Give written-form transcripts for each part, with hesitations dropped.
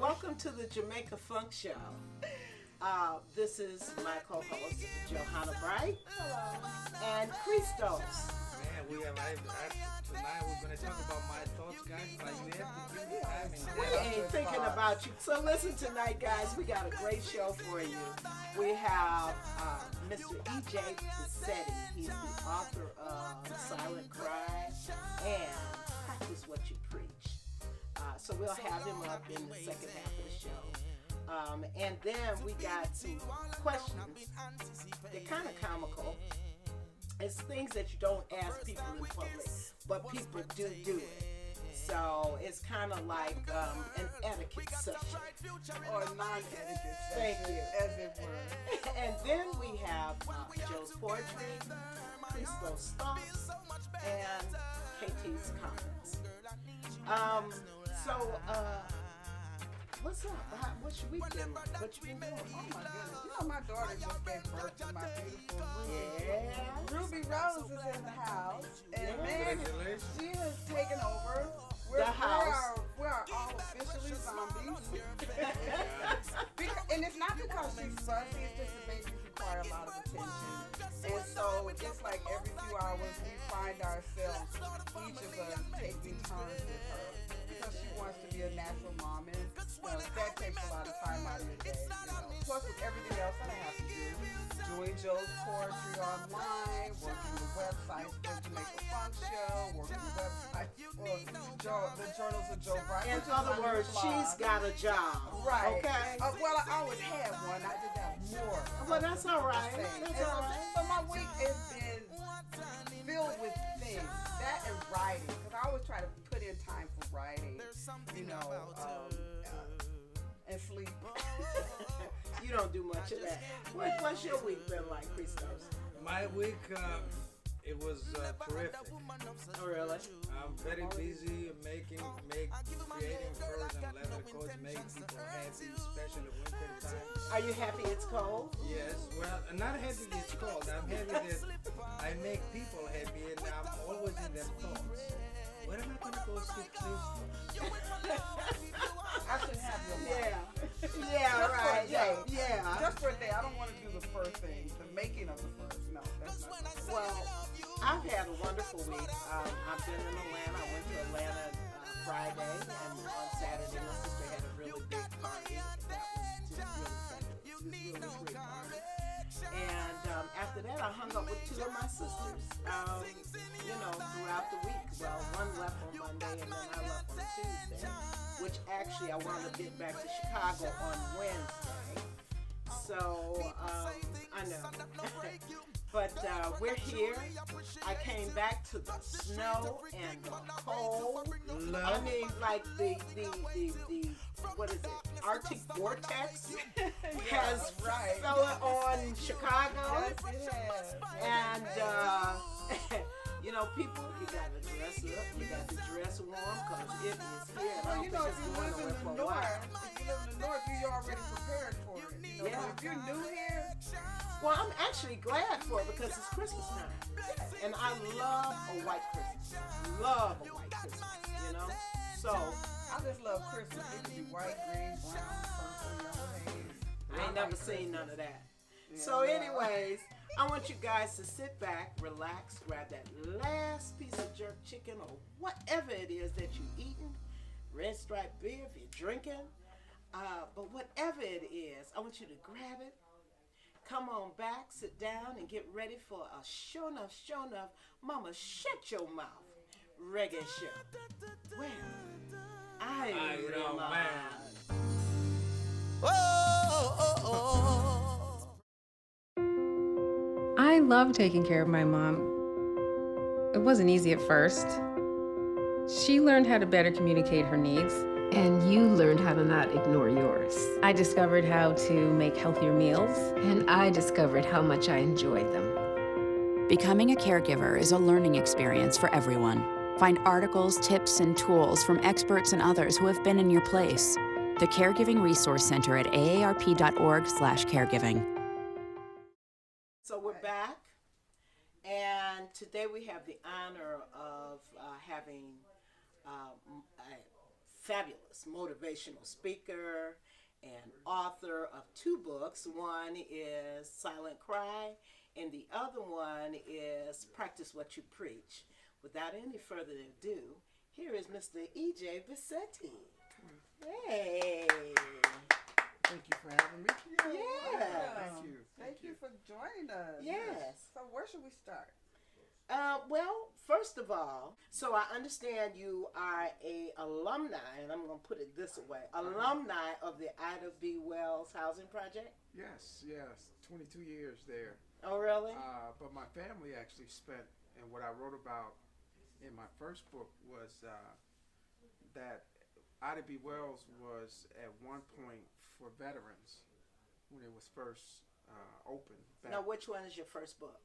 Welcome to the Jamaica Funk Show. This is my co-host, Johanna Bright. Hello. And Christos. Man, tonight we're going to talk about my thoughts, guys. Like you have to give me time. We ain't thinking about you. So listen tonight, guys. We got a great show for you. We have Mr. E.J. Bassette. He's the author of Silent Cry and Practice What You Preach. So we'll have him up in the second half of the show. And then we got some questions. They're kind of comical. It's things that you don't ask people in public, but people do it. So it's kind of like an etiquette session. Or non-etiquette session. Thank you. As it were. And then we have Joe's poetry, Christos' thoughts, and KT's comments. What's up? What's your weekend like? What you been doing? Oh my goodness. You know, my daughter just gave birth to my beautiful Ruby. Yeah. Ruby Rose is in the house. And man, Congratulations. she has taken over. The house. We are all officially zombies. And it's not because she's fussy, it's just the babies require a lot of attention. And so it's like every few hours we find ourselves, each of us, taking turns with her. Because she wants to be a natural mom, and that takes a lot of time out of your day. Plus with everything else that I have to do, doing Joe's poetry online, working the website for Jamaica Funk Show, working the website for the Journals of Joe Bright. In other words, she's got a job. Right. Okay. Well, I always had one. I just have more. Well, that's all right. That's all right. So my week has been filled with things. That and writing. Because I always try to put in time for writing. And sleep. You don't do much of that. What's your week been like, Christos? My week, it was terrific. Oh, really? I'm very busy creating furs and leather coats, make people happy, especially winter time. Are you happy it's cold? Yes, well, I'm not happy it's cold. I'm happy that I make people happy, and I'm always in their thoughts. When am I going to go see Christos? I should have your money. Yeah, right. Yeah. Just for a day. I don't want to do the first thing, the making of the first. No, that's not. Well, I've had a wonderful week. I've been in Atlanta. I went to Atlanta Friday, and on Saturday my sister had a really big party. That was just really fun. It was really great party. And after that, I hung up with two of my sisters, throughout the week. Well, one left on Monday, and then I left on Tuesday, which actually I wound up getting back to Chicago on Wednesday. So, I know. But we're here. I came back to the snow and the cold. I mean, like the what is it? Arctic vortex has fell on Chicago. Yes, it has. And people, you gotta dress up. You got to dress warm because it is here. Well, if you live in the north, you're already prepared for it. Yeah. But if you're new here, well, I'm actually glad for it because it's Christmas time. And I love a white Christmas. Love a white Christmas, So, I just love Christmas. It can be white, green, brown, purple, yellow, haze. I ain't never seen none of that. So anyways, I want you guys to sit back, relax, grab that last piece of jerk chicken or whatever it is that you're eating, Red Stripe beer if you're drinking, but whatever it is, I want you to grab it, come on back, sit down, and get ready for a show enough, mama, shut your mouth reggae show. Well, I don't realize. I love taking care of my mom. It wasn't easy at first. She learned how to better communicate her needs. And you learned how to not ignore yours. I discovered how to make healthier meals. And I discovered how much I enjoyed them. Becoming a caregiver is a learning experience for everyone. Find articles, tips, and tools from experts and others who have been in your place. The Caregiving Resource Center at aarp.org/caregiving. So we're back, and today we have the honor of having a fabulous motivational speaker and author of 2 books. One is Silent Cry, and the other one is Practice What You Preach. Without any further ado, here is Mr. E.J. Bassette. Hey. Thank you for having me. Yeah. Thank you for joining us. Yes. So where should we start? Well, first of all, so I understand you are a alumni, and I'm going to put it this way, alumni of the Ida B. Wells Housing Project? Yes, 22 years there. Oh, really? But my family actually spent, and what I wrote about in my first book was that Ida B. Wells was at one point for veterans when it was first opened. Now, which one is your first book?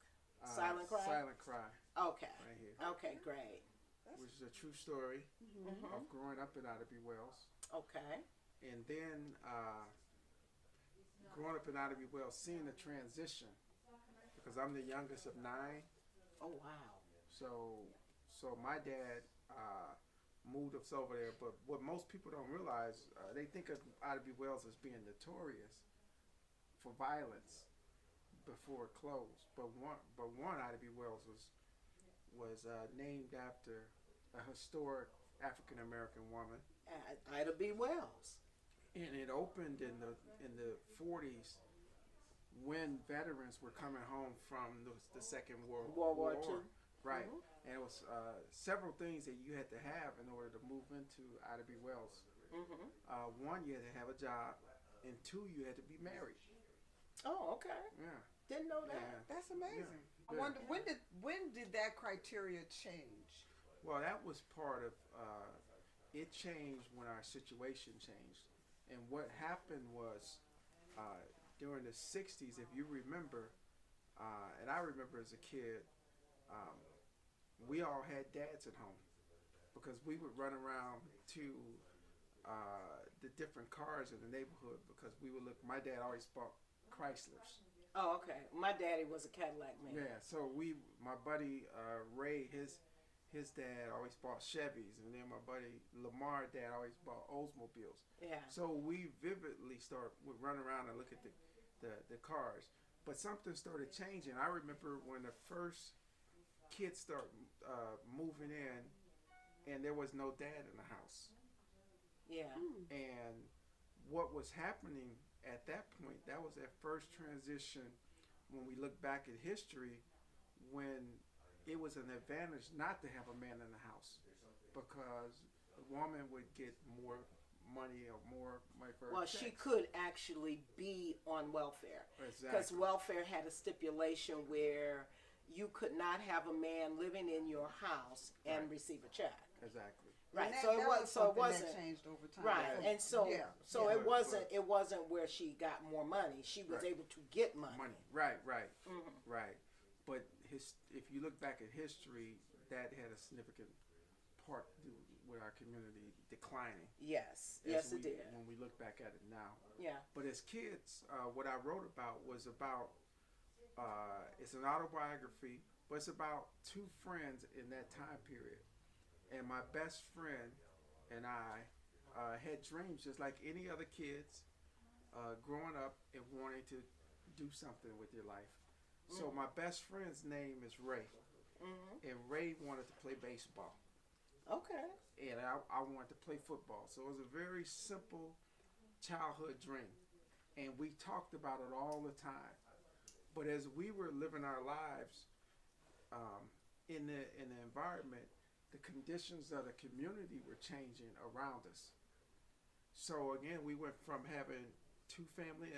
Silent Cry? Silent Cry. Okay. Right here. Okay, great. Which is a true story of growing up in Ida B. Wells. Okay. And then growing up in Ida B. Wells, seeing the transition, because I'm the youngest of 9. Oh, wow. So my dad moved us over there, but what most people don't realize, they think of Ida B. Wells as being notorious for violence before it closed. But one Ida B. Wells was named after a historic African American woman. Ida B. Wells. And it opened in the 40s when veterans were coming home from the Second World War. Right. And it was several things that you had to have in order to move into Ida B. Wells. One, you had to have a job, and 2, you had to be married. Oh, okay. Yeah. Didn't know that. Yeah. That's amazing. Yeah. I wonder when did that criteria change? Well, that was part of it changed when our situation changed. And what happened was during the 60s, if you remember, and I remember as a kid, we all had dads at home because we would run around to the different cars in the neighborhood because we would look. My dad always bought Chryslers. Oh, okay. My daddy was a Cadillac man. Yeah, so my buddy Ray, his dad always bought Chevys, and then my buddy Lamar dad always bought Oldsmobiles. Yeah. So we vividly would run around and look at the cars, but something started changing. I remember when the first kids start moving in, and there was no dad in the house. Yeah. And what was happening at that point, that was that first transition when we look back at history, when it was an advantage not to have a man in the house because a woman would get more money or more money for her Well, checks. she could actually be on welfare. Because Exactly. welfare had a stipulation where you could not have a man living in your house and Right. receive a check. Exactly. Right. And so it that was. So it something wasn't. that changed over time. Right. And so. Yeah. So Yeah. it wasn't. It wasn't where she got more money. She was Right. able to get money. Right. Right. But if you look back at history, that had a significant part to do with our community declining. Yes. as Yes, we- it did. When we look back at it now. Yeah. But as kids, what I wrote about was about, it's an autobiography, but it's about 2 friends in that time period. And my best friend and I had dreams just like any other kids growing up and wanting to do something with your life. So my best friend's name is Ray. And Ray wanted to play baseball. Okay. And I wanted to play football. So it was a very simple childhood dream. And we talked about it all the time. But as we were living our lives in the environment, the conditions of the community were changing around us. So again, we went from having 2 family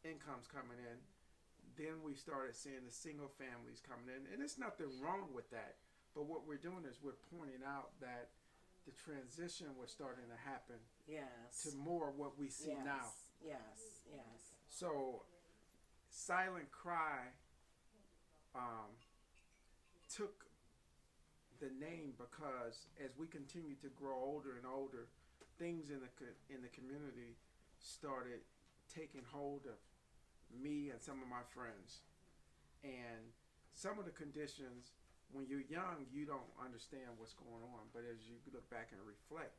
incomes coming in. Then we started seeing the single families coming in. And there's nothing wrong with that. But what we're doing is we're pointing out that the transition was starting to happen Yes. to more what we see yes. now. Yes. Yes. So Silent Cry took the name because as we continued to grow older and older, things in the community started taking hold of me and some of my friends. And some of the conditions when you're young, you don't understand what's going on. But as you look back and reflect,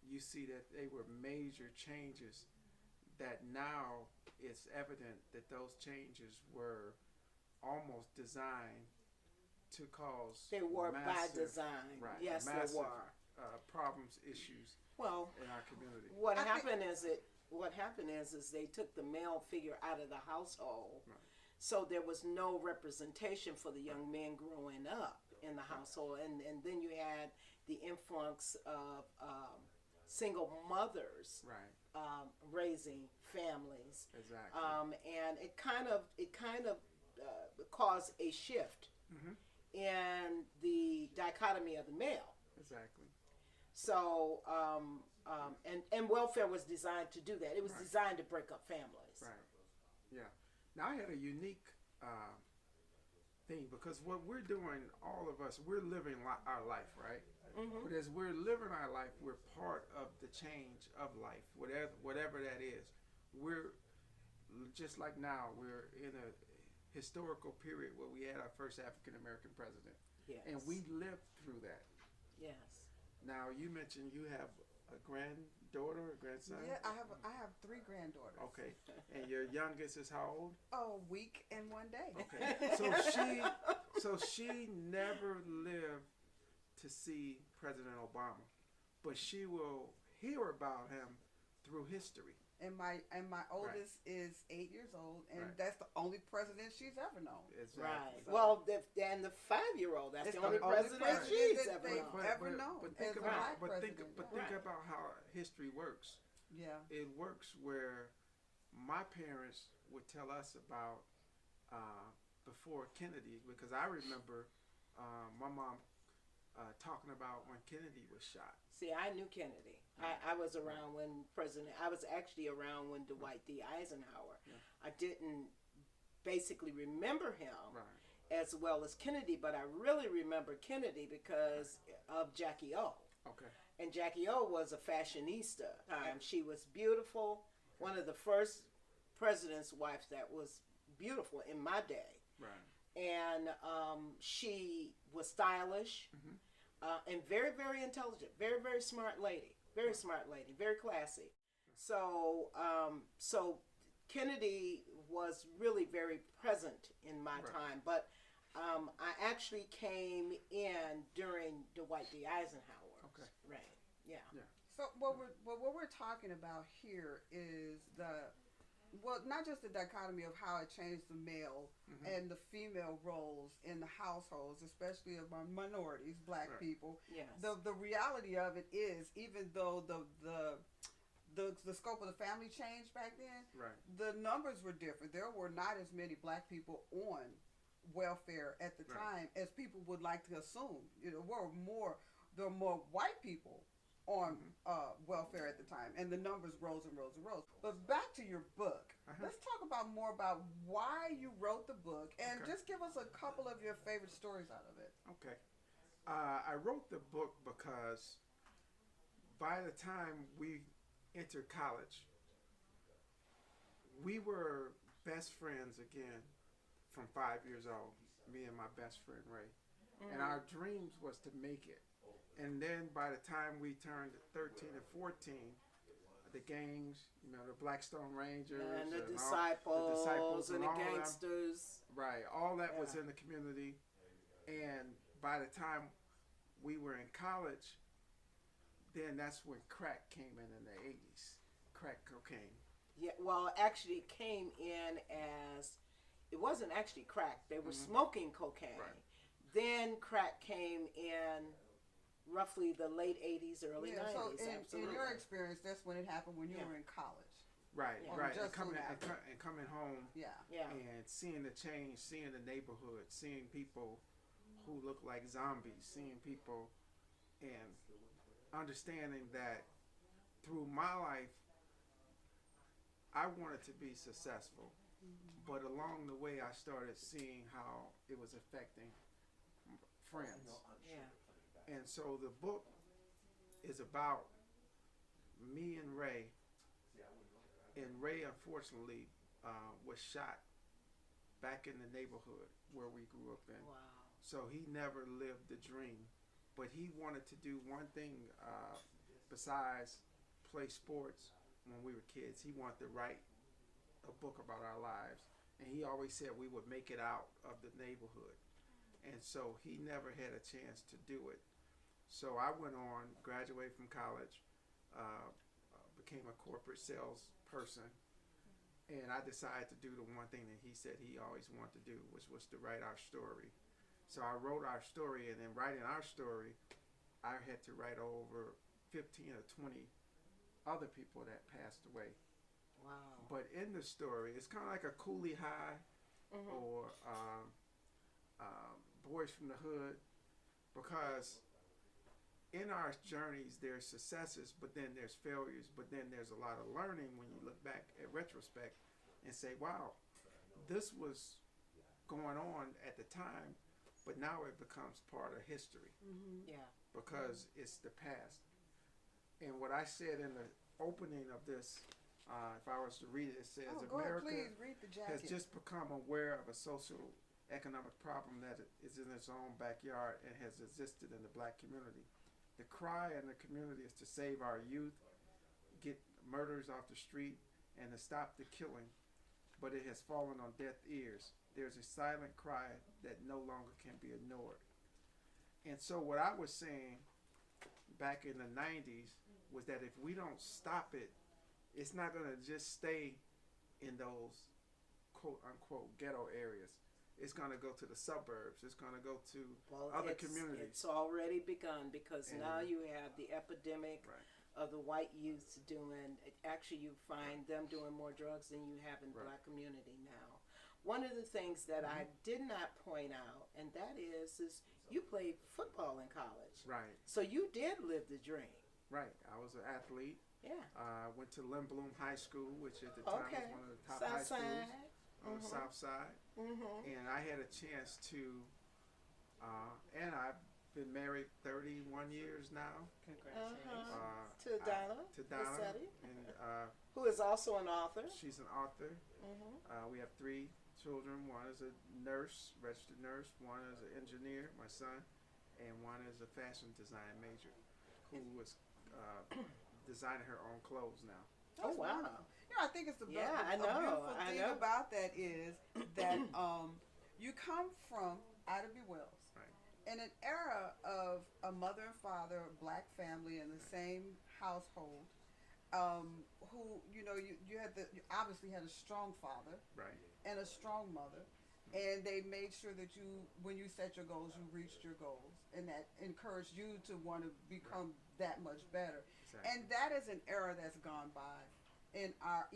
you see that they were major changes that now it's evident that those changes were almost designed to cause They were by massive, design. right, Yes, they massive, were. problems, issues Well, in our community. what happened is they took the male figure out of the household, Right. so there was no representation for the young men growing up in the household, and then you had the influx of single mothers Right, raising families, exactly. and it kind of caused a shift Mhm. in the dichotomy of the male. Exactly. So, and welfare was designed to do that. It was Right. designed to break up families. Right. Yeah. Now I had a unique thing because what we're doing, all of us, we're living our life, right? Mm-hmm. But as we're living our life, we're part of the change of life, whatever that is. We're just like now, we're in a historical period where we had our first African American president, Yes. and we lived through that. Yes. Now you mentioned you have a granddaughter, a grandson. Yeah, I have 3 granddaughters. Okay, and your youngest is how old? A week and 1 day. Okay, so she never lived to see President Obama, but she will hear about him through history. And my oldest is 8 years old, and Right. that's the only president she's ever known. Exactly. Right. So- well, and the 5-year-old, that's It's the only the only president president she's that ever they- known. ever known But as think a about black but think Right. about how history works. Yeah. It works where my parents would tell us about before Kennedy, because I remember my mom talking about when Kennedy was shot. See, I knew Kennedy. I was around when I was actually around when Dwight D. Eisenhower. Yeah. I didn't basically remember him Right. as well as Kennedy, but I really remember Kennedy because of Jackie O. Okay. And Jackie O was a fashionista. She was beautiful. One of the first president's wives that was beautiful in my day. Right. And she was stylish and very, very intelligent. Very, very smart lady. Very smart lady. Very classy. So, Kennedy was really very present in my Right. time. But I actually came in during Dwight D. Eisenhower. Okay. Right. Yeah. So what we're talking about here is not just the dichotomy of how it changed the male and the female roles in the households, especially of minorities, black Right. people. Yes. The reality of it is, even though the scope of the family changed back then, Right. the numbers were different. There were not as many black people on welfare at the Right. time as people would like to assume. There were more white people on welfare at the time, and the numbers rose and rose and rose. But back to your book, let's talk more about why you wrote the book, and Okay. just give us a couple of your favorite stories out of it. Okay. I wrote the book because by the time we entered college, we were best friends again from 5 years old, me and my best friend Ray. And our dreams was to make it. And then by the time we turned 13 and 14, the gangs, the Blackstone Rangers And the all- disciples and the all them, gangsters. right, all that was Yeah. in the community. And by the time we were in college, then that's when crack came in the 80s. Crack cocaine. Yeah, well, actually it came in as, it wasn't actually crack. They were smoking cocaine. Right. Then crack came in roughly the late 80s, early Yeah, 90s. so in Absolutely. your experience, that's when it happened when you Yeah. were in college. Right, Yeah. right. Just And coming, soon and, after. co- and coming home Yeah. Yeah. and seeing the change, seeing the neighborhood, seeing people who look like zombies, seeing people and understanding that through my life, I wanted to be successful. But along the way, I started seeing how it was affecting friends. Yeah. And so the book is about me and Ray. And Ray, unfortunately, was shot back in the neighborhood where we grew up in. Wow. So he never lived the dream, but he wanted to do one thing besides play sports when we were kids. He wanted to write a book about our lives, and he always said we would make it out of the neighborhood. And so he never had a chance to do it. So I went on, graduated from college, became a corporate sales person, and I decided to do the one thing that he said he always wanted to do, which was to write our story. So I wrote our story, and in writing our story, I had to write over 15 or 20 other people that passed away. Wow. But in the story, it's kind of like a Coolie High or Boys from the Hood, because in our journeys there's successes, but then there's failures, but then there's a lot of learning when you look back at retrospect and say, wow, this was going on at the time, but now it becomes part of history Yeah. because it's the past. And what I said in the opening of this, if I was to read it, it says go ahead, America please read the has jacket. just become aware of a social economic problem that is in its own backyard and has existed in the black community. The cry in the community is to save our youth, get murders off the street, and to stop the killing, but it has fallen on deaf ears. There's a silent cry that no longer can be ignored. And so what I was saying back in the 90s was that if we don't stop it, it's not going to just stay in those quote unquote ghetto areas. It's going to go to the suburbs. It's going to go to other communities. It's already begun, because And now you have the epidemic Right. of the white youth doing, actually you find them doing more drugs than you have in the Right. black community now. One of the things that I did not point out, and that is you played football in college. Right, So you did live the dream. right. I was an athlete. Yeah. Went to Lindblom High School, which at the time Okay. was one of the top South high schools side. on the south side. And I had a chance to, and I've been married 31 years now. Congratulations. To I- Donna. To Donna. Bassette, And who is also an author. she's an author. We have 3 children. One is a nurse, registered nurse. One is an engineer, my son. And one is a fashion design major who was designing her own clothes now. Oh, wow. Wonderful. You know, I think it's a I know, beautiful I thing know. about that is that you come from Ida B. Wells. Right. In an era of a mother and father, a black family in the same household, who you obviously had a strong father Right. and a strong mother, and they made sure that when you set your goals, you reached your goals, and that encouraged you to want to become that much better. Exactly. And that is an era that's gone by in our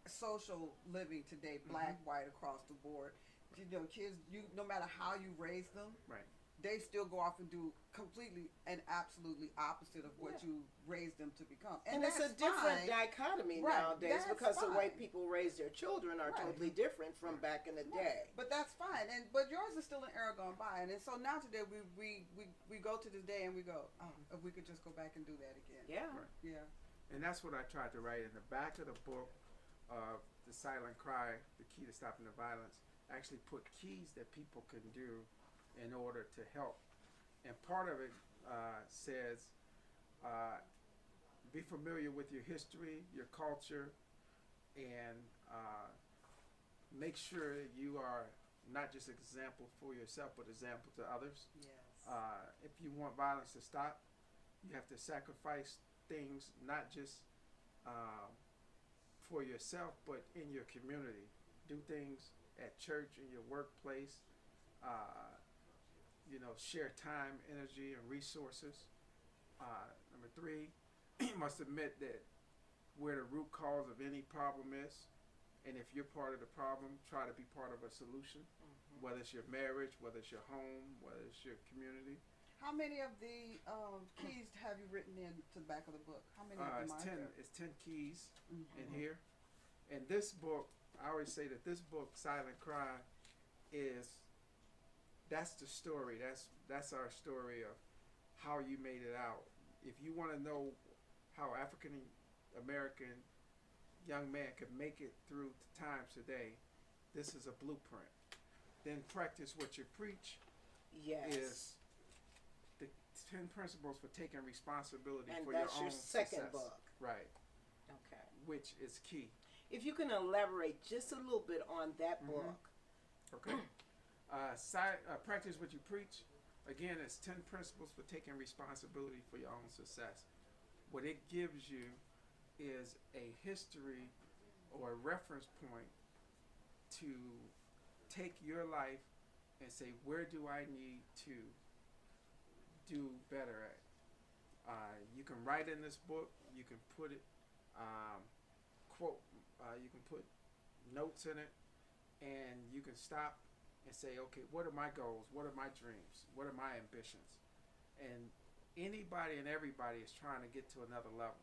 social living today, black, white, across the board. You know, kids, no matter how you raise them, Right. they still go off and do completely and absolutely opposite of what you raised them to become. And it's a that's different fine. dichotomy Right, nowadays, that's because the way fine. people raise their children are Right. totally different from back in the day. But that's fine. But yours is still an era gone by, and so now today we go to this day and we go, oh, if we could just go back and do that again. Yeah. Right. Yeah. And that's what I tried to write in the back of the book of The Silent Cry, The Key to Stopping the Violence. I actually put keys that people can do in order to help. And part of it says, be familiar with your history, your culture, and make sure you are not just example for yourself, but example to others. Yes. If you want violence to stop, you have to sacrifice things, not just for yourself, but in your community. Do things at church, in your workplace. Share time, energy, and resources. Number 3, you must admit that where the root cause of any problem is, and if you're part of the problem, try to be part of a solution. Whether it's your marriage, whether it's your home, whether it's your community. How many of the keys have you written into the back of the book? How many of them It's are 10. there? It's 10 keys in here, and this book. I always say that this book, Silent Cry, that's the story. That's our story of how you made it out. If you want to know how African American young man could make it through times today, this is a blueprint. Then practice what you preach, Yes. is the 10 principles for taking responsibility And for your that's own your second success. book. Right, Okay. which is key. If you can elaborate just a little bit on that book. Okay. Practice what you preach. Again, it's 10 principles for taking responsibility for your own success. What it gives you is a history or a reference point to take your life and say, where do I need to do better at? You can write in this book. You can put it, quote. You can put notes in it, and you can stop and say, okay, what are my goals? What are my dreams? What are my ambitions? And anybody and everybody is trying to get to another level.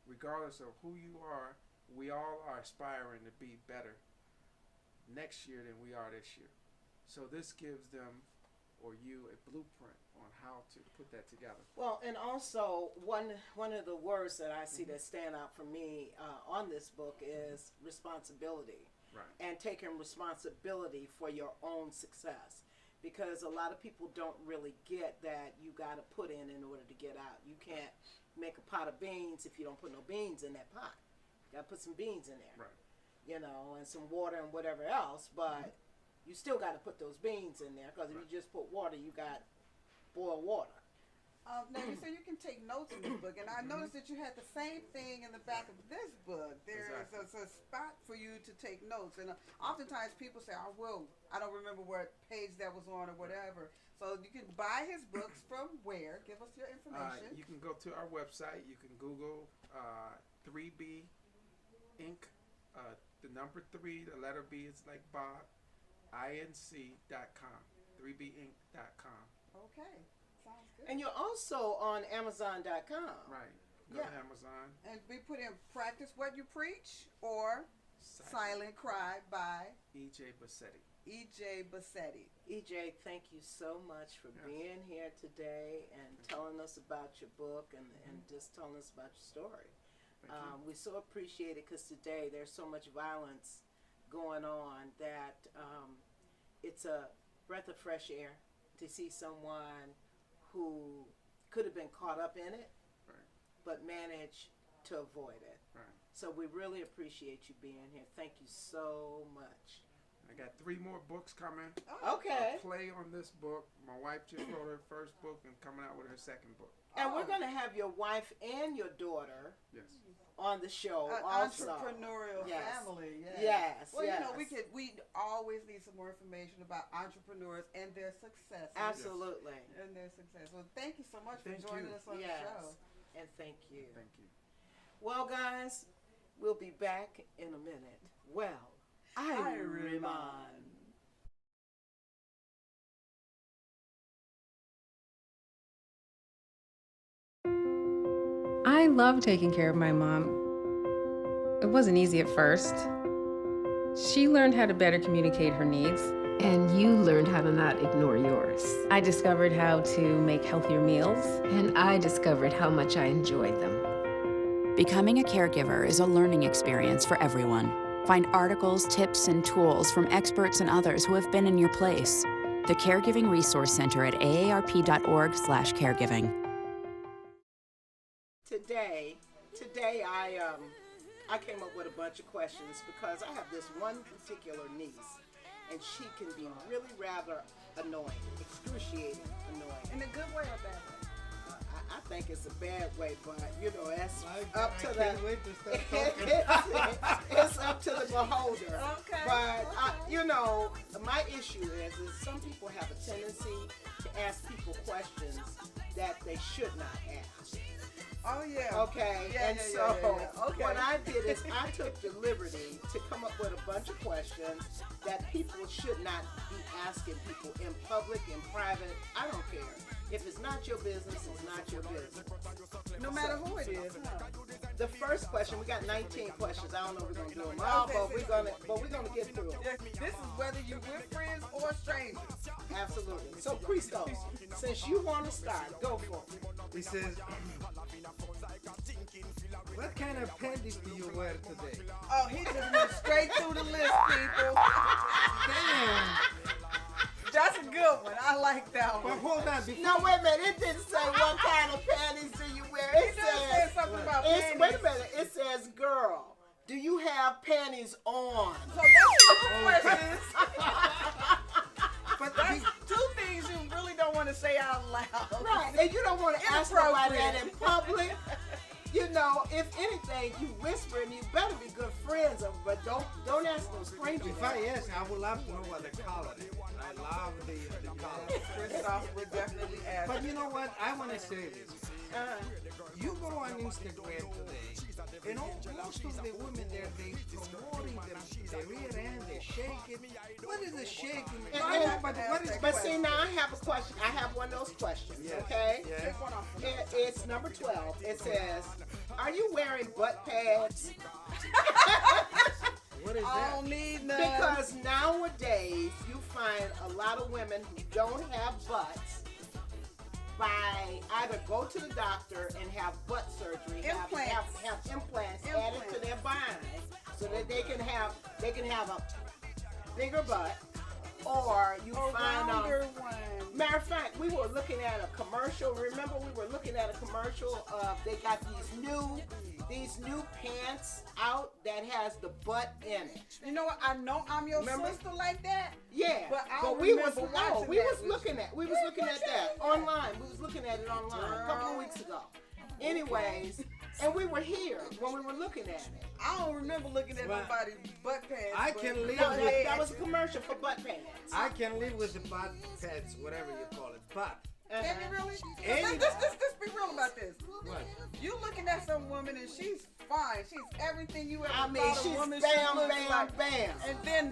Regardless of who you are, we all are aspiring to be better next year than we are this year. So this gives them or you a blueprint on how to put that together. Well, and also one of the words that I see that stand out for me on this book is responsibility. Right. And taking responsibility for your own success. Because a lot of people don't really get that you got to put in order to get out. You can't make a pot of beans if you don't put no beans in that pot. You got to put some beans in there. Right. You know, and some water and whatever else, but you still got to put those beans in there, because if you just put water, you got boiled water. Now you say you can take notes in this book, and I noticed that you had the same thing in the back of this book. There is a spot for you to take notes, and oftentimes people say, I don't remember what page that was on or whatever. So you can buy his books from where? Give us your information. You can go to our website. You can Google 3B Inc. The number 3, the letter B is like Bob, inc.com, 3binc.com. Okay. Sounds good. And you're also on Amazon.com. Right. Go to Amazon. And we put in Practice What You Preach or Silent Cry by E.J. Bassette. E.J. Bassette. EJ, thank you so much for being here today and telling us about your book and just telling us about your story. We so appreciate it, because today there's so much violence going on that it's a breath of fresh air to see someone who could have been caught up in it, but managed to avoid it. Right. So we really appreciate you being here. Thank you so much. I got 3 more books coming. Okay. I'll play on this book. My wife just wrote her first book and coming out with her second book. And we're going to have your wife and your daughter Yes. on the show An also. entrepreneurial family. Yes. Well, yes. you know, we always need some more information about entrepreneurs and their success. Absolutely. And their success. Well, thank you so much Thank for joining you. us on the Yes. show. And thank you. Thank you. Well, guys, we'll be back in a minute. Well, I remind. I love taking care of my mom. It wasn't easy at first. She learned how to better communicate her needs. And you learned how to not ignore yours. I discovered how to make healthier meals. And I discovered how much I enjoyed them. Becoming a caregiver is a learning experience for everyone. Find articles, tips, and tools from experts and others who have been in your place. The Caregiving Resource Center at aarp.org/caregiving. Today I came up with a bunch of questions because I have this one particular niece, and she can be really rather annoying, excruciating annoying. In a good way or bad way? I think it's a bad way, but you know, that's up to I the. can't wait to start talking. It's up to the beholder. Okay. But you know, my issue is some people have a tendency to ask people questions that they should not ask. Oh, yeah. Okay, Yeah, and yeah, so yeah. Okay. what I did is I took the liberty to come up with a bunch of questions that people should not be asking people in public, in private. I don't care. If it's not your business, it's not your business. No matter who it is, huh? The first question, we got 19 questions. I don't know if we're gonna do them all, but we're gonna get through them. This is whether you're with friends or strangers. Absolutely. So Christos, since you want to start, go for it. He says, what kind of panties do you wear today? Oh, he just went straight through the list, people. Damn! That's a good one. I I like that But one. hold on, before No, wait a minute. It didn't say what kind of panties do you wear. It It does say says, something about wait panties. a minute. It says, girl, do you have panties on? So that's two questions. but That's two things you really don't want to say out loud. Right. And you don't want to ask nobody that in Inappropriate. public. You know, if anything, you whisper and you better be good friends of them, but don't ask no strangers. if I ask, I would love to know what the color is. I love the color. Christoph would definitely ask. But you know what? I want to say this. Uh-huh. You go on Instagram today, and most of the women there, they promoting the rear end, they shake it. What is the shaking? I know, but what is? But see, now I have a question. I have one of those questions, Yes. okay? Yes. Take one off. It's number 12. It says, are you wearing butt pads? What is I that? don't need none. Because nowadays, you find a lot of women who don't have butts by either go to the doctor and have butt surgery, have implants added to their behind so that they can have a bigger butt, or you a find rounder one. Matter of fact, we were looking at a commercial. Remember, we were looking at a commercial of they got these new pants out that has the butt in it. You know what? I know I'm your Remember? sister like that. Yeah, But I don't we was remember watching we that was with looking you. at we was Yeah, looking what at you that looking at? online. We was looking at it online a couple of weeks ago. Anyways, and we were here when we were looking at it. I don't remember looking at Well, nobody's butt pants. I but- can live No, with that was a commercial for butt pants. I can live with the butt pads, whatever you call it. But Can you really? Any- Let's be real about this. what? You looking at some woman and she's fine. She's everything you ever I mean, thought she's a woman bam, should look bam, like. bam. And then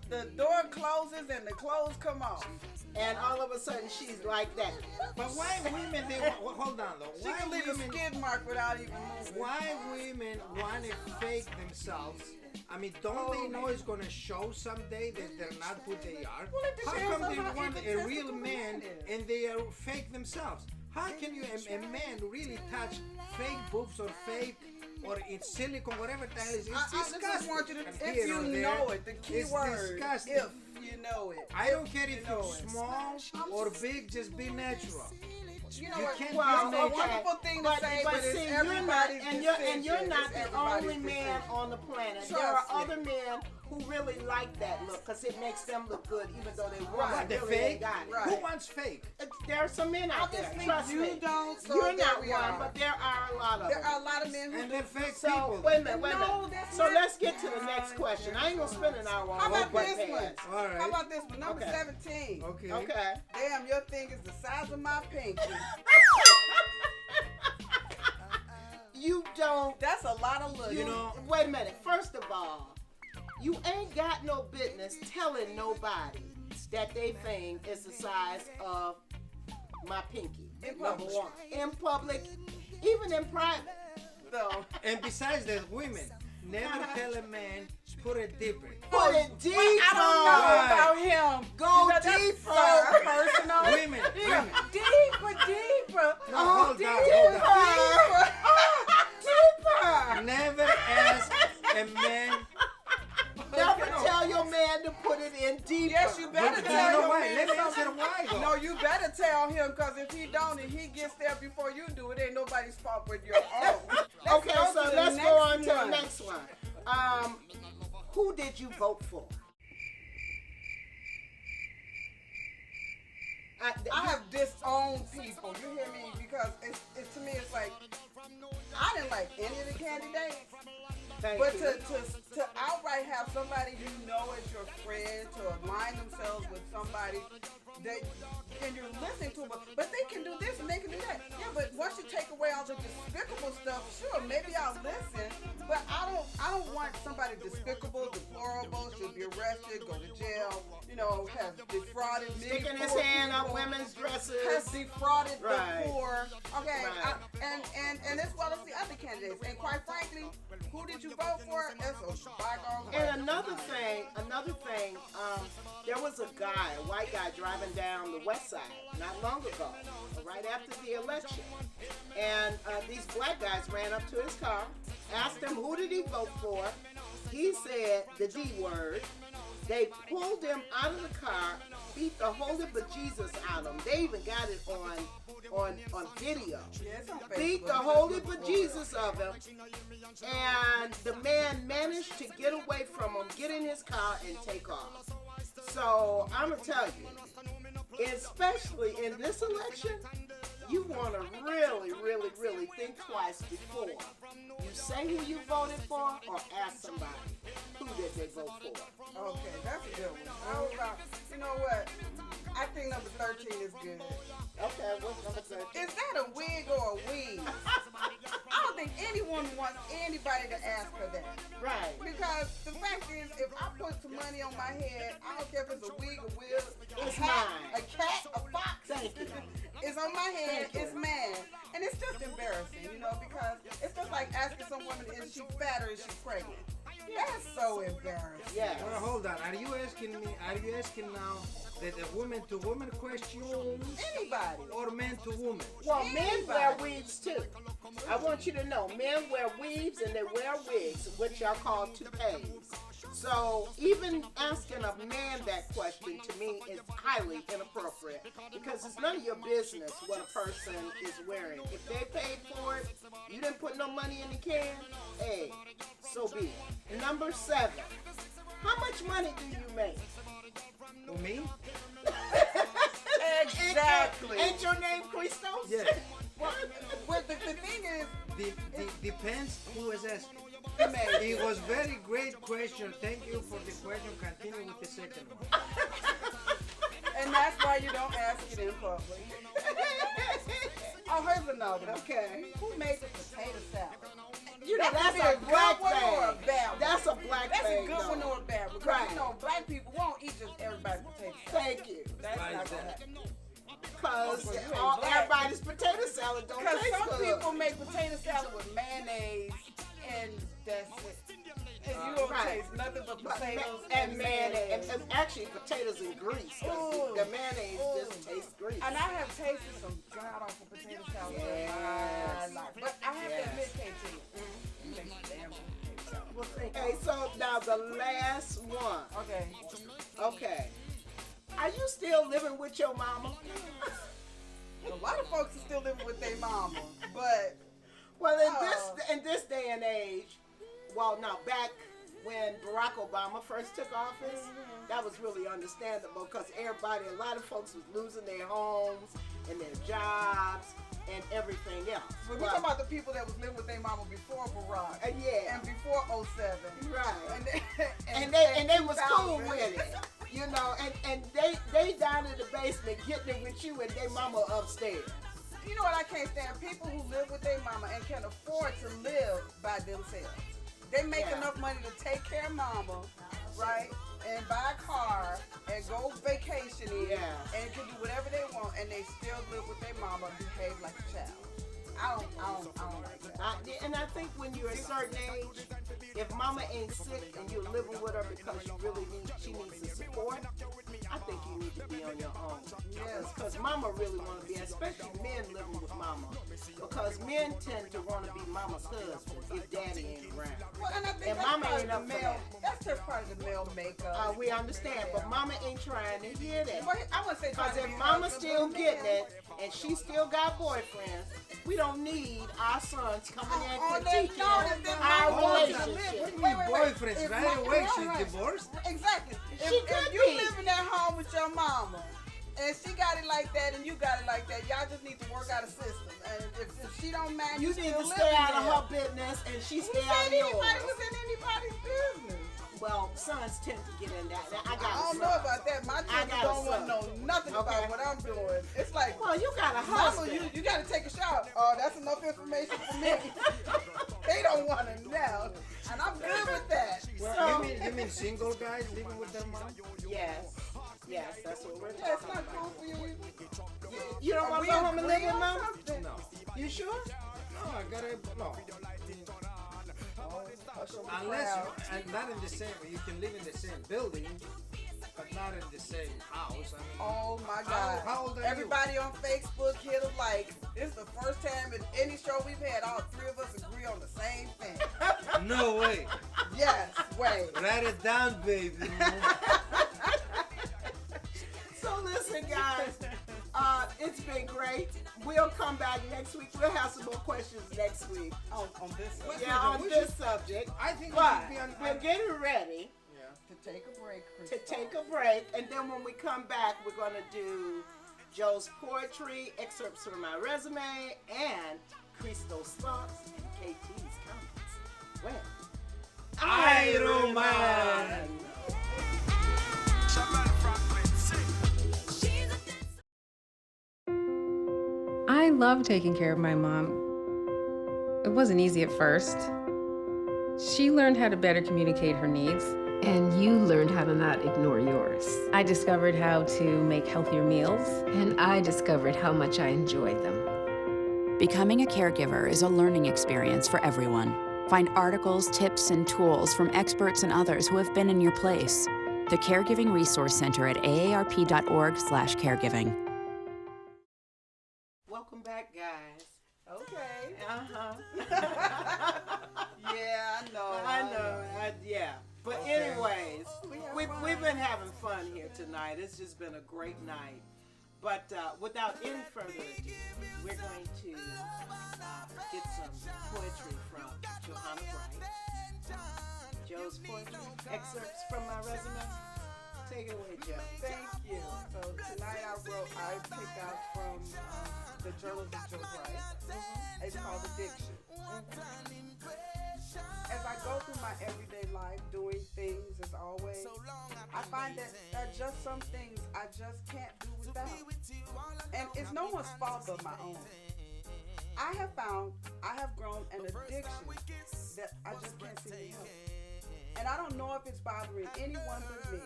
the door closes and the clothes come off. And all of a sudden, she's like that. But why women? Hold on though. She Why can leave a women? skid mark without even moving. Why women want to fake themselves? I mean, don't they know it's gonna show someday that they're not who they are? Well, it How depends come on they how want a egotistical real the man man is. and they are fake themselves? How can you a man really touch fake boobs or fake or it's silicone, whatever the hell it is? It's I just disgusting. want you to, And if here you or there, know it, the key it's word, disgusting. if you know it. I don't care if know you're it. small or big, just be natural. You know You what? can't Well, be It's a naked. wonderful thing to say, but it's see, you're not, everybody's and decision. you're not It's the everybody's only man decision. on the planet. Trust there are me. other men who really like that look because it makes them look good, even though they Right. The really fake? ain't got it. Right. Who wants fake? There are some men out there. Obviously, Trust you me. don't, so You're there not we one, are. but there are a lot of There them. are a lot of men who And they're fake So people. wait a minute, wait a No, minute. that's So not- let's get to the next question. I ain't gonna spend an hour on How about butt this one? pads. All right. How about this one? Number Okay. 17. Okay. Okay. Damn, your thing is the size of my pinky. You don't. That's a lot of look. You know, Wait a minute. First of all, you ain't got no business telling nobody that they thing is the size of my pinky. In Number public. one. In public, even in private. So, and besides that, women never tell a man put it deeper. Put it deeper. I don't know Right. about him. Go You know, that's deeper. so personal. Women, women. Deeper. No, hold on, hold on. Deeper. Never ask a man. Never tell your man to put it in deeper. Yes, you better But you tell know your why? man Let me something. answer why though. No, you better tell him, because if he don't and he gets there before you do, it ain't nobody's fault but your own. Okay, go so to the let's next go on to the one. next one. Who did you vote for? I have disowned people, you hear me? Because it's to me, it's like, I didn't like any of the candidates. Thank But you. to outright have somebody you know as your friend, to align themselves with somebody that, and you're listening to them, but they can do this and they can do that. Yeah, but once you take away all the despicable stuff, sure, maybe I'll listen. But I don't want somebody despicable, deplorable, should be arrested, go to jail, have defrauded me. Sticking his hand up women's dresses. Has defrauded Right. the poor. Okay, Right. and as well as the other candidates. And quite frankly, who did you vote for? That's a bygone question. And another thing, there was a guy, a white guy, driving down the west side not long ago, right after the election. And these black guys ran up to his car, asked him who did he vote for. He said the D word. They pulled him out of the car, beat the holy bejesus out of them. They even got it on video. Yeah, it's on Facebook. Beat the holy bejesus of him, and the man managed to get away from him, get in his car, and take off. So I'm gonna tell you, especially in this election, you want to really, really, really think twice before you say who you voted for or ask somebody who did they vote for. Okay, that's a good one. You know what? I think number 13 is good. Okay, what's number 13? Is that a wig or a weave? I don't think any woman wants anybody to ask her that. Right. Because the fact is, if I put some money on my head, I don't care if it's a wig, a wig, It's a hat, mine. a cat, a fox. Thank you. It's on my head. Thank you. It's mine. And it's just embarrassing, you know, because it's just like asking some woman, is she fat or is she pregnant? That's so embarrassing. Yeah. Well, hold on. Are you asking now that a woman to woman questions Anybody. or man to woman? Well, men wear weaves too. I want you to know, men wear weaves and they wear wigs, which are called toupees. So even asking a man that question to me is highly inappropriate because it's none of your business what a person is wearing. If they paid for it, you didn't put no money in the can, hey, so be it. Number 7, how much money do you make? For me? Exactly. Ain't your name Christos? Yeah. Well, the thing is, Depends who is asking. man, It was very great question. Thank you for the question. Continue with the second one. and that's why you don't ask it in public. Oh, here's another. Okay. Who made the potato salad? You know, That that's could be a black good one or a thing. bad one. That's a black That's thing. a good though. one or a bad one. Because, Right. you know, black people won't eat just everybody's potato salad. Thank you. That's Why not is gonna that? happen. Because Well, you ain't all black. everybody's potato salad don't Because taste some good. people make potato salad with mayonnaise and that's it. And you don't Right. taste nothing but But potatoes and mayonnaise. And actually, potatoes and grease. 'Cause Ooh. the mayonnaise Ooh. just tastes grease. And I have tasted some god awful potato salad in my Yes. life. But I have Yes. to admit, KT, you make some damn good potato salad. Well, thank you. Okay, so now the last one. Okay. Okay. Are you still living with your mama? A lot of folks are still living with their mama, but Well, in this day and age, well, now back when Barack Obama first took office, that was really understandable because a lot of folks was losing their homes and their jobs and everything else. we're talking about the people that was living with their mama before Barack Yeah, and before 07. right. And And they was cool 2000. with it, you know. And they down in the basement getting it with you and their mama upstairs. You know what I can't stand? People who live with their mama and can afford to live by themselves. They make Yeah. enough money to take care of mama, right? And buy a car and go vacationing Yeah. and can do whatever they want and they still live with their mama and behave like a child. I don't like that. And I think when you're a certain age, if mama ain't sick and you're living with her because she needs the support, I think you need to be on your own. Yes. Because mama really want to be, especially men living with mama. Because men tend to want to be mama's husband if daddy ain't around. Well, and I think And that's mama part ain't of up the for male. that. That's just part of the male makeup. We understand, but mama ain't trying to hear that. Well, I wouldn't say trying Because to if be mama's husband, still but getting men- it and she still got boyfriends, we don't need our sons coming in Oh, critiquing no, our What do relationship. you mean Wait. boyfriends? If Right my- away right, she's right. divorced? Exactly. She If could you be. living at home with your mama and she got it like that and you got it like that, y'all just need to work out a system. And if she don't mind, You you need still to stay living out of there. her business and she Who stay said out of anybody yours. was in anybody's business? Well, sons tend to get in that. I got I a don't son. know about that. My children got a don't want to son. know nothing Okay. about what I'm doing. It's like, Well, you got a mama, husband. you got to take a shower. Oh, that's enough information for me. They don't want to know. And I'm good with that. So- You mean single guys living with their mom? Yes, that's what we're That's talking not about. cool for you either. You don't Are want we to go home and live agreeing with on mama? something? No. You sure? No, I gotta no. Hush on the Unless crowd. and not in the same. You can live in the same building, but not in the same house. I mean, Oh my How- God. how old are you? Everybody on Facebook hit a like. This is the first time in any show we've had all three of us agree on the same thing. no way. Yes, wait. Write it down, baby. So listen, guys. It's been great. We'll come back next week. We'll have some more questions next week. On this subject. Yeah, on this subject. I think But we should be we're getting ready To take a break, Chris. to take a break. And then when we come back, we're going to do Joe's poetry, excerpts from my resume, and Christo's thoughts and KT's comments. When? Iron Man. I love taking care of my mom. It wasn't easy at first. She learned how to better communicate her needs. And you learned how to not ignore yours. I discovered how to make healthier meals. And I discovered how much I enjoyed them. Becoming a caregiver is a learning experience for everyone. Find articles, tips, and tools from experts and others who have been in your place. The Caregiving Resource Center at aarp.org/caregiving. Welcome back, guys. Okay. Yeah, I know. Yeah. But anyways, we've been having fun here tonight. It's just been a great night. But without any further ado, we're going to get some poetry from Johanna. Joe's poetry, excerpts from my resume. Take it away, Joe. Thank you. So tonight I picked out from the Journals of Joe Bright. It's called Addiction. As I go through my everyday life doing things as always, I find that there are just some things I just can't do without. And it's no one's fault but my own. I have found I have grown an addiction that I just can't seem to help. And I don't know if it's bothering anyone but me.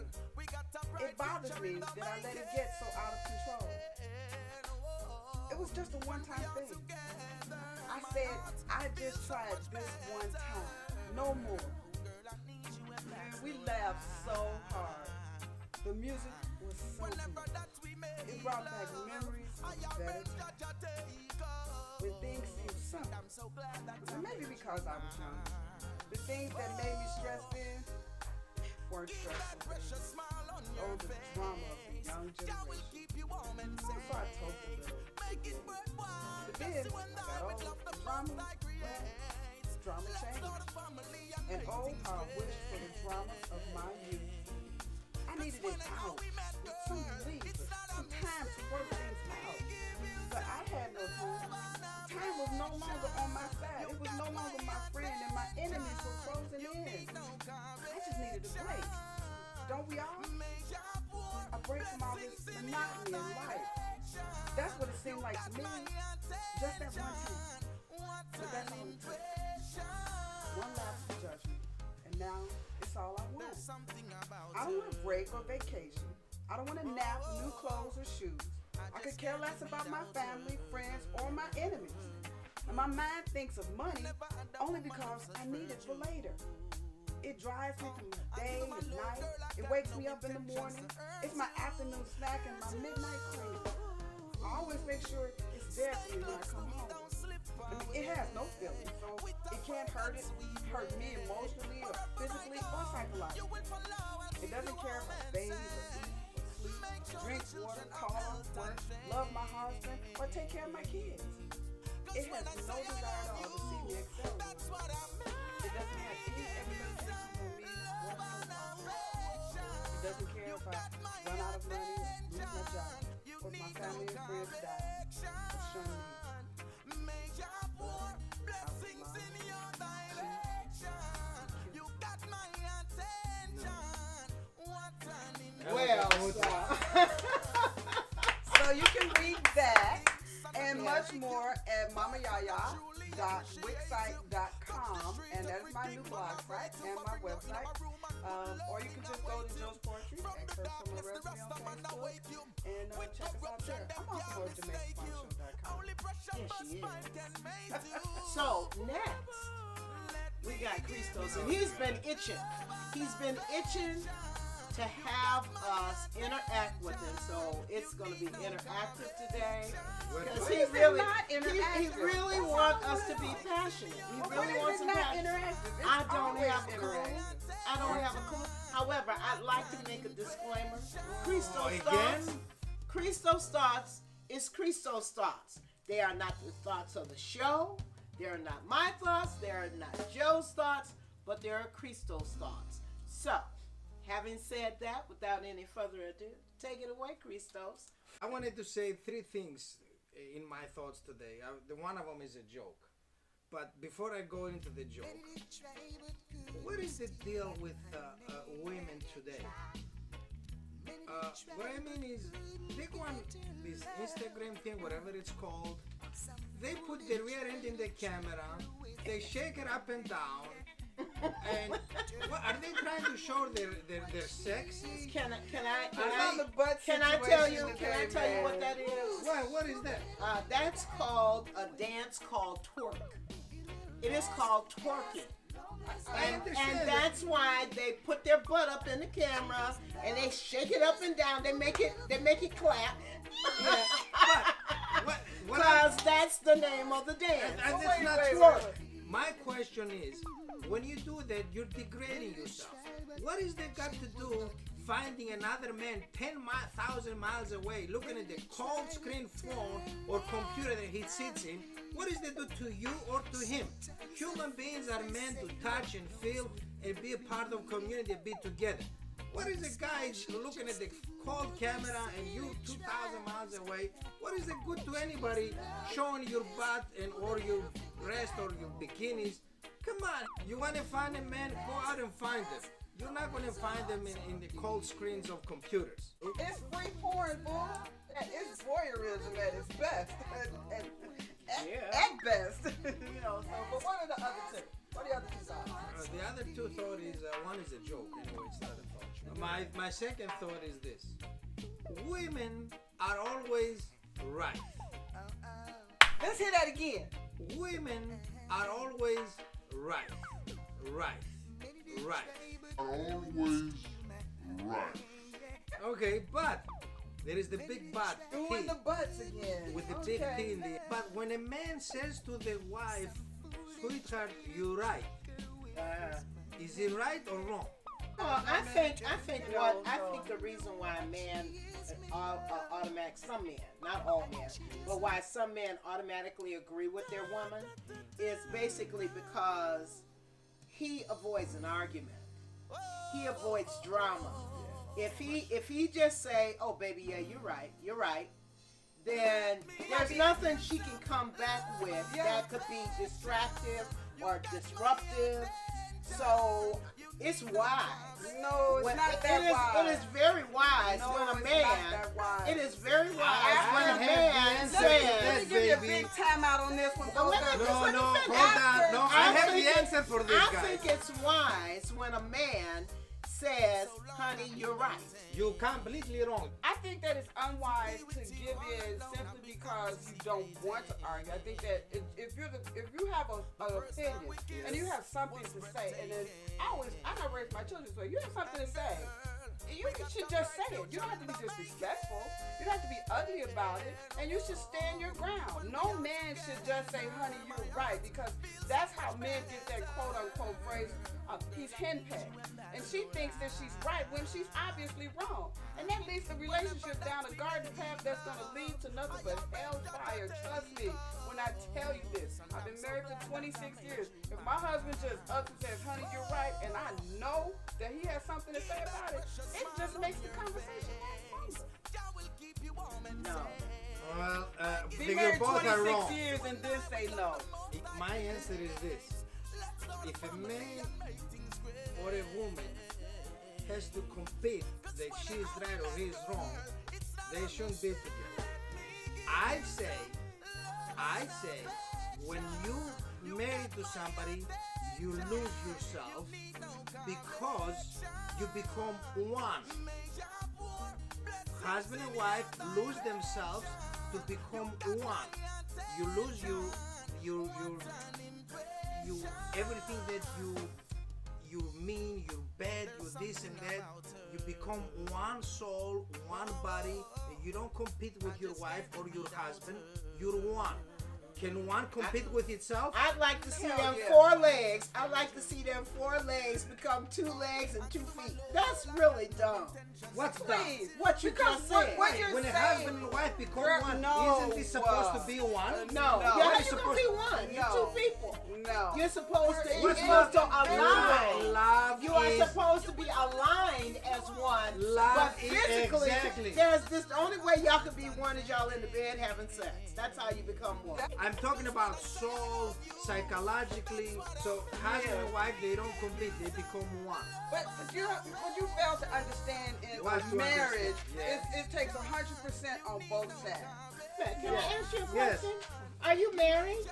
It bothers me that I let it get so out of control. It was just a one-time thing. I said, I just tried this one time, no more. We laughed so hard. The music was so good. It brought back memories of better times. When things seemed simple. And maybe because I was young. The things that made me stressed in weren't stressful. Oh, the drama of the young generation. So I told the little. But then, I got old. The drama changed. And oh, how I wish for the drama of my youth. I needed it out. With some relief, some time to work things out. But I had no time. Time was no longer on my side. It was no longer my friend, and my enemies were closing in. I just needed a break. Don't we all? A break from all this monotony in life. That's what it seemed like to me. Just that one time. But that's all it took. One lapse of judgment. And now it's all I want. I don't want a break or vacation. I don't want a nap, new clothes, or shoes. I could care less about my family, friends, or my enemies. And my mind thinks of money only because I need it for later. It drives me through the day and night. It wakes me up in the morning. It's my afternoon snack and my midnight craving. I always make sure it's there for me when I come home. I mean, it has no feelings, so it can't hurt me emotionally or physically or psychologically. It doesn't care if I bathe or eat or sleep, drink water, call, work, love my husband, or take care of my kids. It has no desire at all to see me excel. It doesn't have any expectations for me whatsoever. It doesn't care if I run out of money or lose my job, or if my family and friends die or shun me. Well, so you can read that and much more at mamayaya.wixsite.com, and that is my new blog site and my website. Or you can just go to Joe's Poetry, excerpts from my resume on Facebook, and check us out there. I'm also on JamaicaFunkShow.com. yes, she is. So, next, we got Christos, and he's been itching. He's been itching to have us interact with him, so it's going to be interactive today. Because he really wants us to be passionate. He really wants to be passionate. I don't have a However, I'd like to make a disclaimer. Christos Christo's thoughts is Christo's thoughts. They are not the thoughts of the show. They are not my thoughts. They are not Joe's thoughts, but they are Christo's thoughts. So, having said that, without any further ado, take it away, Christos. I wanted to say three things in my thoughts today. One of them is a joke. But before I go into the joke, what is the deal with women today? What I mean is, they go on this Instagram thing, whatever it's called. They put the rear end in the camera. They shake it up and down. And what, are they trying to show their sex? Can Can I tell you what that is? What is that? That's called a dance called twerk. It is called twerking. And that's why they put their butt up in the camera and they shake it up and down. They make it clap. Because that's the name of the dance. And it's not twerk. My question is, when you do that, you're degrading yourself. What is that got to do finding another man 10,000 miles away, looking at the cold screen phone or computer that he sits in? What does that do to you or to him? Human beings are meant to touch and feel and be a part of community and be together. What is a guy looking at the cold camera and you 2,000 miles away? What is it good to anybody showing your butt and or your breast or your bikinis? Come on, you want to find a man, go out and find them. You're not going to find them in the cold screens of computers. It's free porn, boy. It's voyeurism at its best. At best. You know, so, but what are the other two? What are the other two thoughts? The other two thoughts is, one is a joke. Anyway, it's not a thought. My second thought is this. Women are always right. Let's hear that again. Women are always right. Always right. Okay, but there is the big but. Doing the butts again. With the big T in the. But when a man says to the wife, "Sweetheart, you're right," is he right or wrong? Well, I think the reason why a man automatic, some men, not all men, but why some men automatically agree with their woman is basically because he avoids an argument. He avoids drama. If he just say, "Oh baby, yeah, you're right," then there's nothing she can come back with that could be distractive or disruptive. So it's wise. No, it's not that wise. It is very wise when a man. It is very wise when a man says. Let me give you a big timeout on this one. No, hold on. No, I have the answer for this guy. I think it's wise when a man says, "Honey, you're right." You're completely wrong. I think that it's unwise to give in simply because you don't want to argue. I think that if you have an opinion and you have something to say, and then I raised my children so you have something to say, you should just say it. You don't have to be disrespectful. You don't have to be ugly about it, and you should stand your ground. No man should just say, "Honey, you're right," because that's how men get that quote unquote phrase, he's henpecked. And she thinks that she's right when she's obviously wrong. And that leads the relationship down a garden path that's going to lead to nothing but hellfire. Trust me when I tell you this. I've been married for 26 years. If my husband just ups and says, "Honey, you're right," and I know that he has something to say about it, it just makes the conversation longer. No. Well, Be you married both are 26 wrong. years and then say no. My answer is this. If a man or a woman has to compete that she's right or he's wrong, they shouldn't be together. I say, when you marry to somebody, you lose yourself because you become one. Husband and wife lose themselves to become one. You lose your everything that you mean, you're bad, you're this and that. You become one soul, one body, and you don't compete with your wife or your husband. You're one. Can one compete with itself? I'd like to see Hell them yeah. 4 legs. I'd like to see them 4 legs become 2 legs and 2 feet. That's really dumb. What's that? Please. What you Because just said. what you're When a saying, husband and wife become Girl, one, no, isn't it supposed to be one? No. No. Yeah, What how is you gonna supposed- be one? You're No. 2 people. no. You're supposed to. What's You're love? supposed to align. Love You are is supposed to be aligned as one. Love but is- physically, exactly. there's this. The only way y'all can be one is y'all in the bed having sex. That's how you become one. I'm talking about soul, psychologically. So husband and wife, they don't compete; they become one. But what you fail to understand in What to marriage understand? is it takes 100% on both sides. Can I ask you a Yes. question? Are you married?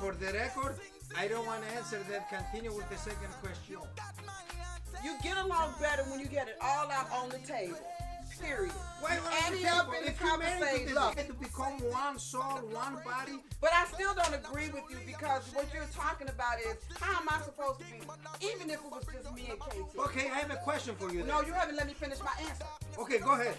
For the record, I don't want to answer that. Continue with the second question. You get along better when you get it all out on the table. Period. Why You would add you it up people, in the if you're married conversation. to this, to become one soul, one body? But I still don't agree with you because what you're talking about is how am I supposed to be, even if it was just me and Katie. Okay, I have a question for you. Then. No, you haven't let me finish my answer. Okay, go ahead.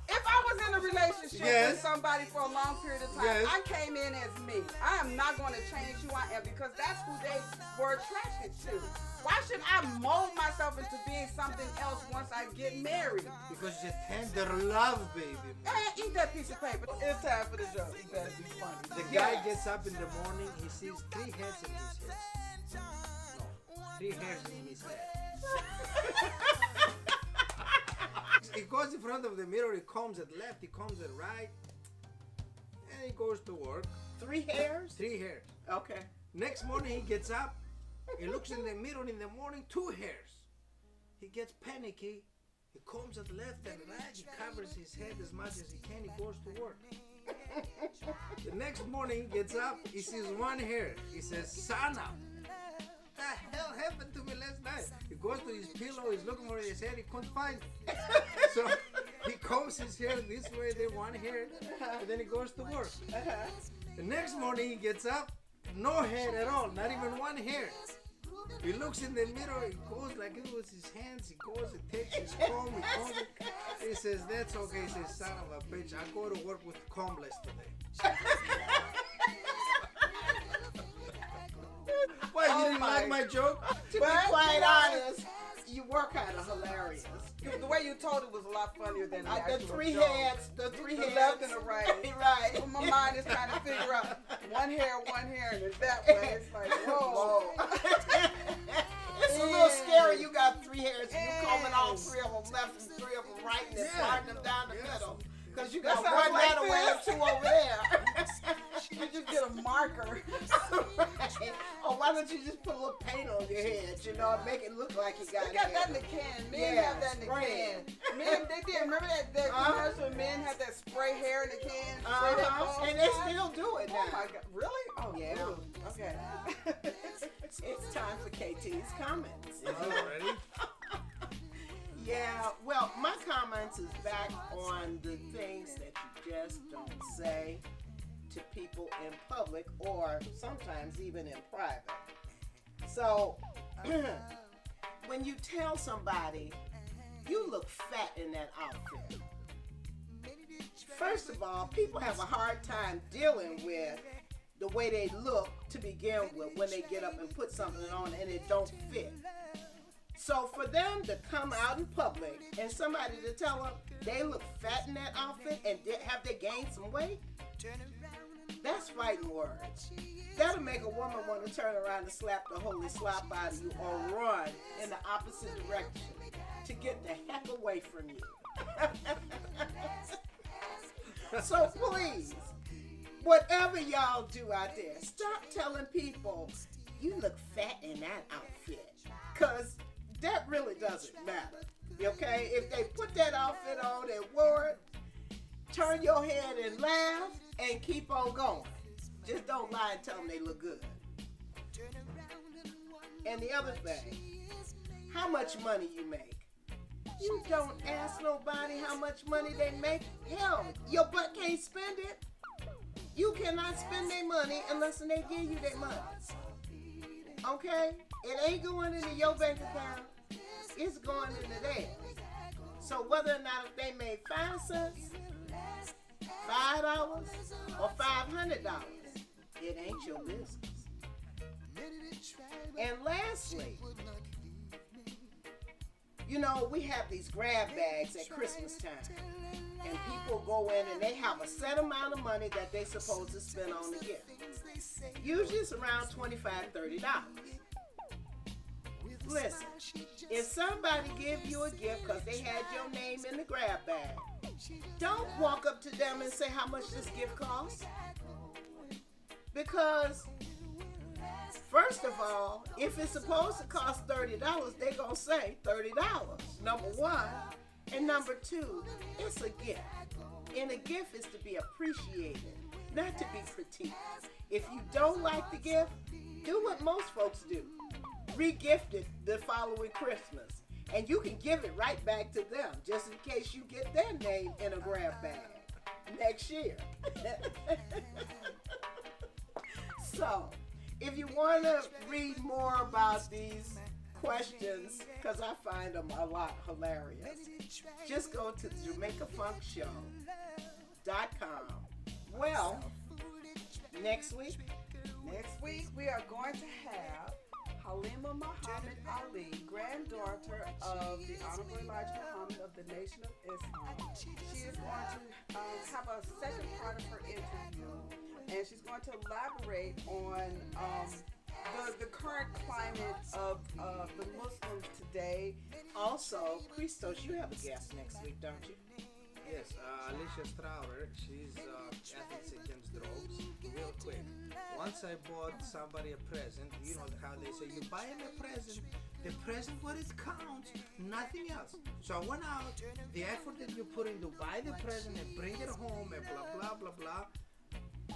If I was in a relationship Yes. with somebody for a long period of time, Yes. I came in as me. I am not going to change who I am because that's who they were attracted to. Why should I mold myself into being something else once I get married? Because it's a tender love, baby. Eat that piece of paper. It's time for the joke. You better be funny. The guy gets up in the morning, he sees 3 hairs in his head. No, 3 hairs in his head. He goes in front of the mirror, he combs it left, he combs it right, and he goes to work. 3 hairs? 3 hairs. Okay. Next morning he gets up, he looks in the mirror in the morning, 2 hairs. He gets panicky, he combs it left and right, he covers his head as much as he can, he goes to work. The next morning he gets up, he sees 1 hair. He says, son of, what the hell happened to me last night? He goes to his pillow, he's looking for his hair, he couldn't find it. So he combs his hair this way, then 1 hair, and then he goes to work. The next morning he gets up, no hair at all, not even 1 hair. He looks in the mirror, he goes like it was his hands, he goes and takes his comb, he combs it. He says, that's okay, he says, son of a bitch, I go to work with combless today. Why, you didn't like my joke? To be quite honest, you were kind of hilarious. The way you told it was a lot funnier than the The actual 3 joke. heads, the 3 The heads. left and the right. Right. So my mind is trying to figure out 1 hair, and it's that way. It's like, whoa. It's a little scary. You got 3 hairs and you combing all 3 of them left and 3 of them right and then parting them down the middle. Because you got That 1 sounds like that way and this. 2 over there. You just get a marker. Right. Or why don't you just put a little paint on your head, you know, and make it look like you got They got hair. that in the can. Men Yeah, have that in the spray. can. Men, they did. Remember that commercial? Men have that spray hair in the can. Spray that ball And they down? still do it now. Oh my God! Really? Oh Yeah. ooh. Okay. It's time for KT's comments. Is it already? Yeah, well, my comments is back on the things that you just don't say to people in public or sometimes even in private. So, when you tell somebody, you look fat in that outfit. First of all, people have a hard time dealing with the way they look to begin with when they get up and put something on and it don't fit. So for them to come out in public and somebody to tell them they look fat in that outfit and have they gained some weight, that's fighting words. That'll make a woman want to turn around and slap the holy slop out of you or run in the opposite direction to get the heck away from you. So please, whatever y'all do out there, stop telling people you look fat in that outfit. Because that really doesn't matter. Okay? If they put that outfit on and wore it, turn your head and laugh and keep on going. Just don't lie and tell them they look good. And the other thing, how much money you make. You don't ask nobody how much money they make. Hell, your butt can't spend it. You cannot spend their money unless they give you their money. Okay? It ain't going into your bank account. It's going into theirs. So whether or not if they made 5 cents, $5 or $500? It ain't your business. And lastly, you know, we have these grab bags at Christmas time. And people go in and they have a set amount of money that they supposed to spend on the gift. Usually it's around $25, $30. Listen, if somebody give you a gift because they had your name in the grab bag, don't walk up to them and say how much this gift costs. Because, first of all, if it's supposed to cost $30, they're going to say $30, number one. And number two, it's a gift. And a gift is to be appreciated, not to be critiqued. If you don't like the gift, do what most folks do. Re-gift it the following Christmas. And you can give it right back to them, just in case you get their name in a grab bag next year. So, if you want to read more about these questions, because I find them a lot hilarious, just go to JamaicaFunkShow.com. Well, next week we are going to have Halima Muhammad Ali, granddaughter of the Honorable Elijah Muhammad of the Nation of Islam. She is going to have a second part of her interview, and she's going to elaborate on the current climate of the Muslims today. Also, Christos, you have a guest next week, don't you? Yes, Alicia Strauer. She's ethics against drugs. Real quick, once I bought somebody a present, you know how they say, you buy him a present, the present what it counts, nothing else. So I went out, the effort that you put in to buy the present and bring it home and blah, blah, blah, blah.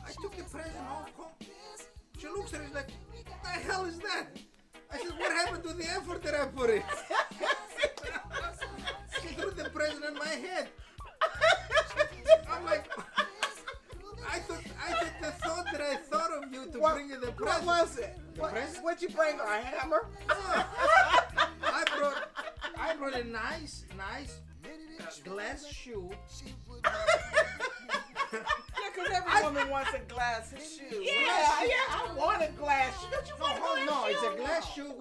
I took the present home. She looks at it like, what the hell is that? I said, what happened to the effort that I put in? She threw the present on my head. I'm like, I thought the thought that I thought of you to bring you the present. What was it? What'd you bring? A hammer? I brought a nice glass shoe. Because every woman wants a glass shoe. Yeah, I want a glass shoe. Don't you want a glass No, shoe? it's a glass shoe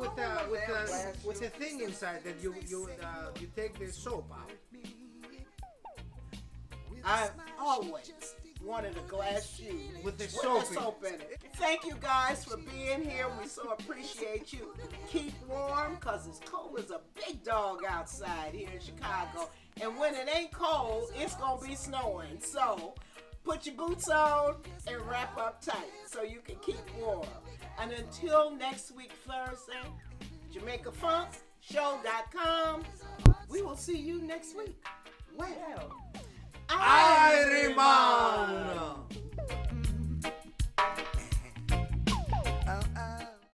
with a thing inside that you take the soap out. I've always wanted a glass shoe with the soap in it. Thank you guys for being here. We so appreciate you. Keep warm, because it's cold as a big dog outside here in Chicago. And when it ain't cold, it's going to be snowing. So put your boots on and wrap up tight so you can keep warm. And until next week, Thursday, JamaicaFunkShow.com. We will see you next week. Where?